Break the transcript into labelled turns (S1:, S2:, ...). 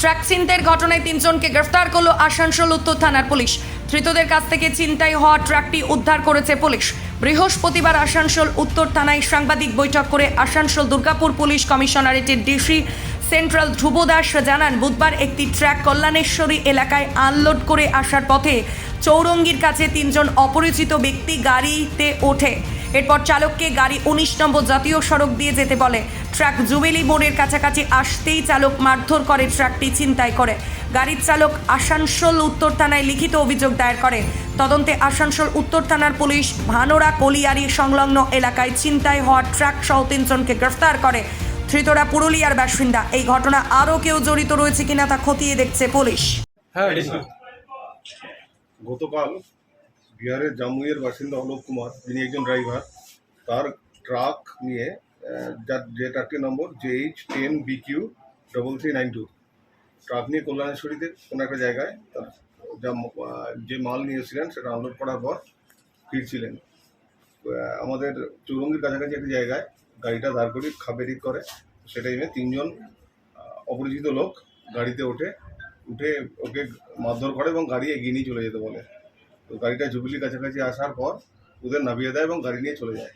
S1: Truck ছিনতাইয়ের ঘটনায় 3 জনকে গ্রেফতার করলো আসানসোল উত্তর থানার পুলিশ। ধৃতদের কাছ থেকে ছিনতাই হওয়া ট্রাকটি উদ্ধার করেছে পুলিশ। বৃহস্পতিবার আসানসোল উত্তর থানায় সাংবাদিক বৈঠক করে আসানসোল দুর্গাপুর পুলিশ কমিশনারেটের ডিসি সেন্ট্রাল ধ্রুব দাস জানান, বুধবার একটি ট্রাক কল্যাণেশ্বরী এলাকায় আনলোড করে আসার পথে চৌরঙ্গীর কাছে 3 জন অপরিচিত ব্যক্তি গাড়িতে ওঠে। এরপর চালককে গাড়ি 19 নম্বর জাতীয় সড়ক দিয়ে যেতে বলে। ট্রাক জুবেলি মোড়ের কাছাকাছি আসতেই চালক মারধর করে ট্রাকটি ছিনতাই করে। গাড়ির চালক আসানসোল উত্তর থানায় লিখিত অভিযোগ দায়ের করে। তদন্তে আসানসোল উত্তর থানার পুলিশ ভানোরা কলিয়ারি সংলগ্ন এলাকায় ছিনতাই হওয়া ট্রাক সহ 3 জনকে গ্রেফতার করে। ধৃতরা পুরুলিয়ার বাসিন্দা। এই ঘটনা আরও কেউ জড়িত রয়েছে কিনা তা খতিয়ে দেখছে পুলিশ।
S2: গতকাল বিহারের জামুইয়ের বাসিন্দা অলোক কুমার, যিনি একজন ড্রাইভার, তার ট্রাক নিয়ে যে ট্রাকটির নম্বর JH10BQ3392 ট্রাক নিয়ে কল্যাণেশ্বরীতে কোনো একটা জায়গায় তার যে মাল নিয়েছিলেন সেটা আনলোড করার পর ফিরছিলেন। আমাদের চৌরঙ্গির কাছাকাছি একটি জায়গায় গাড়িটা দাঁড় করি খাবে দিক করে, সেটা এনে 3 জন অপরিচিত লোক গাড়িতে উঠে ওকে মারধর করে এবং গাড়ি এগিয়ে নিয়ে চলে যেতে বলে। তো গাড়িটা জুবিলির কাছাকাছি আসার পর ওদের নামিয়ে দেয় এবং গাড়ি নিয়ে চলে যায়।